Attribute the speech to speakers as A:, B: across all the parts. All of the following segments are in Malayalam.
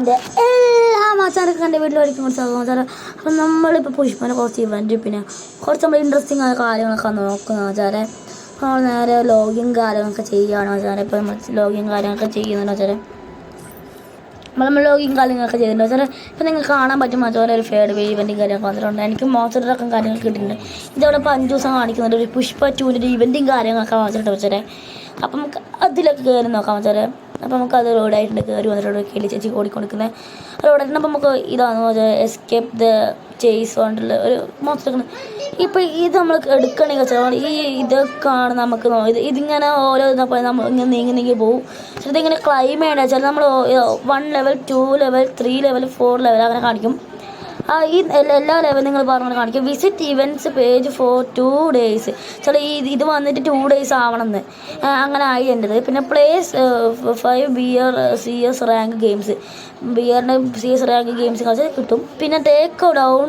A: എല്ലാ മാച്ചാനൊക്കെ എൻ്റെ വീട്ടിലൊരിക്കും കുറച്ച് ആചാരം. അപ്പം നമ്മളിപ്പോൾ പുഷ്പനെ കുറച്ച് ഇവൻറ്റ് പിന്നെ കുറച്ച് നമ്മൾ ഇൻട്രസ്റ്റിംഗ് ആയ കാര്യങ്ങളൊക്കെ നോക്കുന്ന ആചാരം. അപ്പോൾ നമ്മൾ നേരെ ലോഗിൻ കാര്യങ്ങളൊക്കെ ചെയ്യുകയാണ് ആചാരം. ഇപ്പോൾ നമ്മൾ ലോഗിൻ കാര്യങ്ങളൊക്കെ ചെയ്യുന്നുണ്ട് ആചാരം. നമ്മൾ ലോഗിൻ കാര്യങ്ങളൊക്കെ ചെയ്തിട്ടുണ്ട് ആചാരം. ഇപ്പം നിങ്ങൾക്ക് കാണാൻ പറ്റും അതുപോലെ ഒരു ഫേഡ് വേ ഇവൻറ്റും കാര്യങ്ങളൊക്കെ വന്നിട്ടുണ്ട്. എനിക്ക് മോശം കാര്യങ്ങൾ കിട്ടിയിട്ടുണ്ട്. ഇതവിടെ ഇപ്പോൾ 5 ദിവസം കാണിക്കുന്നുണ്ട്. ഒരു പുഷ്പ 2ൻ്റെ ഇവൻറ്റും കാര്യങ്ങളൊക്കെ വാങ്ങിച്ചിട്ട് വെച്ചാൽ അപ്പം നമുക്ക് അതിലൊക്കെ കയറി നോക്കാം വെച്ചാൽ. അപ്പോൾ നമുക്കത് റോഡായിട്ടുണ്ട് കയറി വന്നിട്ടുണ്ട് കേളി ചേച്ചി ഓടിക്കൊടുക്കുന്നത് റോഡായിട്ടുണ്ട്. അപ്പോൾ നമുക്ക് ഇതാണെന്ന് വെച്ചാൽ എസ്കേപ്പ് ദ ചേസ് കൊണ്ടുള്ള ഒരു മൊത്തം. ഇപ്പോൾ ഇത് നമ്മൾ എടുക്കണമെങ്കിൽ വെച്ചാൽ ഇതൊക്കെയാണ് നമുക്ക് ഇതിങ്ങനെ ഓരോ നമ്മൾ ഇങ്ങനെ നീങ്ങി പോകും. പക്ഷേ ഇതിങ്ങനെ ക്ലൈം ചെയ്യേണ്ട വെച്ചാൽ നമ്മൾ 1 ലെവൽ 2 ലെവൽ 3 ലെവൽ 4 ലെവൽ അങ്ങനെ കാണിക്കും. ഈ എല്ലാ ലെവലും നിങ്ങൾ പറഞ്ഞ കാണിക്കും. Visit events page for 2 days. ചില ഇത് വന്നിട്ട് 2 days ആവണമെന്ന് അങ്ങനെ ആയി എൻ്റെത്. പിന്നെ പ്ലേസ് 5 ബിയർ CS റാങ്ക് ഗെയിംസ് ബിയറിൻ്റെ CS റാങ്ക് ഗെയിംസ് കളിച്ച് കിട്ടും. പിന്നെ take down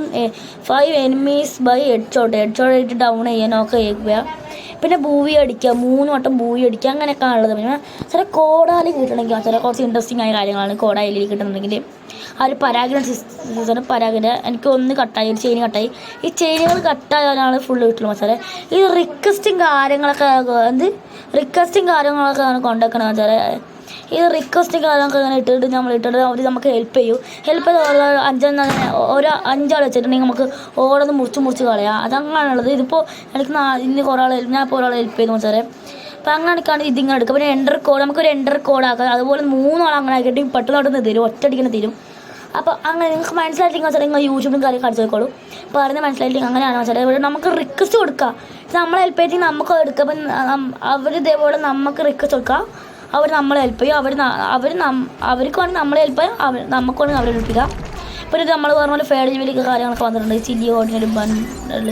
A: 5 enemies by headshot ആയിട്ട് ഡൗൺ ചെയ്യാനൊക്കെ ചെയ്യുക. പിന്നെ ബൂവി അടിക്കുക 3 വട്ടം ബൂവി അടിക്കുക അങ്ങനെയൊക്കെ ഉള്ളത്. പിന്നെ ചില കോടാലി കിട്ടണമെങ്കിൽ ചില കുറച്ച് ഇൻട്രസ്റ്റിംഗ് ആയ കാര്യങ്ങളാണ് കോടാലി കിട്ടുന്നുണ്ടെങ്കിൽ. ആ ഒരു പരാഗിന സീസൺ പരാഗിന എനിക്ക് ഒന്ന് കട്ടായി ഒരു ചെയിൻ കട്ടായി. ഈ ചെയിനുകൾ കട്ടായാലാണ് ഫുള്ള് കിട്ടുള്ളൂ മസാല. ഈ റിക്വസ്റ്റിങ് കാര്യങ്ങളൊക്കെ കൊണ്ടുവെക്കണം വെച്ചാൽ ഈ റിക്വസ്റ്റിങ് കാര്യങ്ങളൊക്കെ ഇങ്ങനെ ഇട്ടിട്ട് അവർ നമുക്ക് ഹെൽപ്പ് ചെയ്യും. ഹെൽപ്പ് ചെയ്ത് ഒരു 5 ആൾ വെച്ചിട്ടുണ്ടെങ്കിൽ നമുക്ക് ഓരോന്ന് മുറിച്ച് കളയാം. അതങ്ങനെയുള്ളത്. ഇതിപ്പോൾ എനിക്ക് ഇന്ന് ഞാൻ ഇപ്പോൾ ഒരാളെ ഹെൽപ്പ് ചെയ്തു വെച്ചാൽ. അപ്പോൾ അങ്ങനെയൊക്കെയാണ് ഇതിങ്ങനെ എടുക്കുക. പിന്നെ എൻ്റർ കോഡ് നമുക്കൊരു എൻ്റർ കോഡാക്കാം. അതുപോലെ 3 ആൾ അങ്ങനെ ആക്കിയിട്ട് പെട്ടെന്ന് അവിടെ നിന്ന് തരും, ഒറ്റയടിക്കുന്ന തരും. അപ്പോൾ അങ്ങനെ നിങ്ങൾക്ക് മനസ്സിലായിട്ടെങ്കിൽ വെച്ചാൽ നിങ്ങൾ യൂട്യൂബും കാര്യം കളിച്ച് നോക്കോളൂ. പറയുന്നത് മനസ്സിലായിട്ടെങ്കിൽ അങ്ങനെയാണ് വെച്ചാൽ ഇവിടെ നമുക്ക് റിക്വസ്റ്റ് കൊടുക്കുക. നമ്മളെ ഹെൽപ്പ് ചെയ്തിട്ട് നമുക്ക് എടുക്കുക. അപ്പം അവർ ഇതേപോലെ നമുക്ക് റിക്വസ്റ്റ് കൊടുക്കുക. അവർ നമ്മളെ ഹെൽപ്പ് ചെയ്യും. അവർക്ക് വേണമെങ്കിൽ നമ്മളെ ഹെൽപ്പ് ചെയ്യും, നമുക്ക് വേണമെങ്കിൽ അവരെ ഹെൽപ്പ് ചെയ്യുക. ഇപ്പോൾ ഇത് നമ്മൾ പറഞ്ഞ പോലെ ഫേഡ് ജീവിലൊക്കെ കാര്യങ്ങളൊക്കെ വന്നിട്ടുണ്ട്. ചില്ലി ഓർഡിനറി ബണ്ടിൽ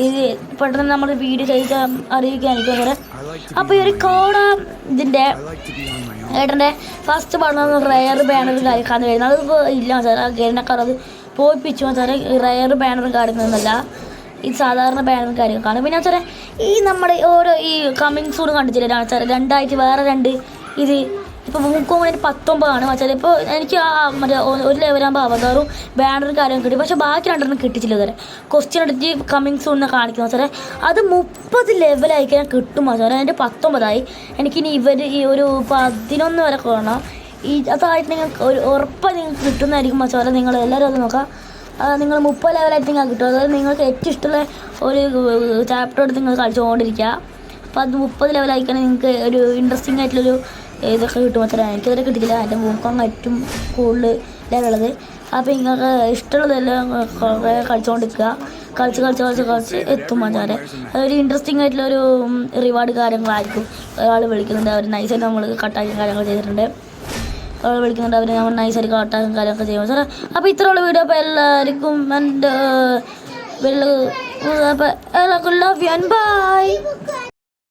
A: ഇത് പെട്ടെന്ന് നമ്മൾ വീഡിയോ ചെയ്ത് അറിയിക്കാനായിരിക്കും അങ്ങനെ. അപ്പോൾ ഈ ഒരു കോഡ ഇതിൻ്റെ ഏട്ടൻ്റെ ഫസ്റ്റ് പറഞ്ഞ റയർ ബാനർ കാര്യക്കാന്ന് വരുന്നത് അതിപ്പോൾ ഇല്ല സാർ. ആ ഗേറിനൊക്കെ അത് പോയിപ്പിച്ചു സാർ. റയർ ബാനറും കാര്യങ്ങളൊന്നുമല്ല, ഇത് സാധാരണ ബാനറും കാര്യങ്ങളൊക്കെയാണ്. പിന്നെ സാറേ ഈ നമ്മുടെ ഓരോ ഈ കമ്മിങ് സൂൺ കണ്ടിട്ടില്ല സാർ. 2 ആയിട്ട് വേറെ 2 ഇത് ഇപ്പോൾ മൂക്കോങ്ങിന് 19 വെച്ചാൽ. ഇപ്പോൾ എനിക്ക് മറ്റേ ഒരു ലെവലാകുമ്പോൾ അവതാറും ബാനറും കാര്യവും കിട്ടി. പക്ഷേ ബാക്കി 2 കിട്ടിച്ചില്ല സാറേ. ക്വസ്റ്റ്യൻ എടുത്ത് കമ്മിങ് സൂൺ എന്ന് കാണിക്കുന്നത് സാറേ. അത് 30 ലെവലായി കഴിഞ്ഞാൽ കിട്ടും സാറേ. എൻ്റെ 19 എനിക്കിനി ഈ ഒരു 11 വരെ കാണാം. അതായിട്ട് നിങ്ങൾക്ക് ഒരു ഉറപ്പായി നിങ്ങൾക്ക് കിട്ടുന്നതായിരിക്കും സാറേ. നിങ്ങൾ എല്ലാവരും അത് നോക്കാം. നിങ്ങൾ 30 ലെവലായിട്ട് നിങ്ങൾക്ക് കിട്ടും. അതായത് നിങ്ങൾക്ക് ഏറ്റവും ഇഷ്ടമുള്ള ഒരു ചാപ്റ്റർ എടുത്ത് നിങ്ങൾ കളിച്ചുകൊണ്ടിരിക്കുക. അപ്പോൾ അത് 30 ലെവലായിക്കാണെങ്കിൽ നിങ്ങൾക്ക് ഒരു ഇൻട്രസ്റ്റിംഗ് ആയിട്ടുള്ളൊരു ഇതൊക്കെ കിട്ടും സാറേ. എനിക്കതിനെ കിട്ടിയില്ല. എൻ്റെ മൂക്കങ്ങ് ഏറ്റവും കൂടുതൽ ലെവലുള്ളത്. അപ്പോൾ നിങ്ങൾക്ക് ഇഷ്ടമുള്ളതെല്ലാം കളിച്ചുകൊണ്ടിരിക്കുക. കളിച്ച് എത്തും സാറേ. അതൊരു ഇൻട്രസ്റ്റിംഗ് ആയിട്ടുള്ളൊരു റിവാർഡ് കാര്യങ്ങളായിരിക്കും. ഒരാൾ വിളിക്കുന്നുണ്ട്, അവർ നൈസായിട്ട് നമ്മൾ കട്ടാക്കും കാര്യങ്ങൾ ചെയ്തിട്ടുണ്ട്. ഒരാൾ വിളിക്കുന്നുണ്ട്, അവർ നമ്മൾ നൈസായിട്ട് കട്ടാക്കും കാര്യങ്ങളൊക്കെ ചെയ്യുമ്പോൾ സാറേ. അപ്പോൾ ഇത്രയുള്ള വീഡിയോ അപ്പോൾ എല്ലാവർക്കും എൻ്റെ എല്ലാവർക്കും ലവ് യു ആൻഡ് ബൈ.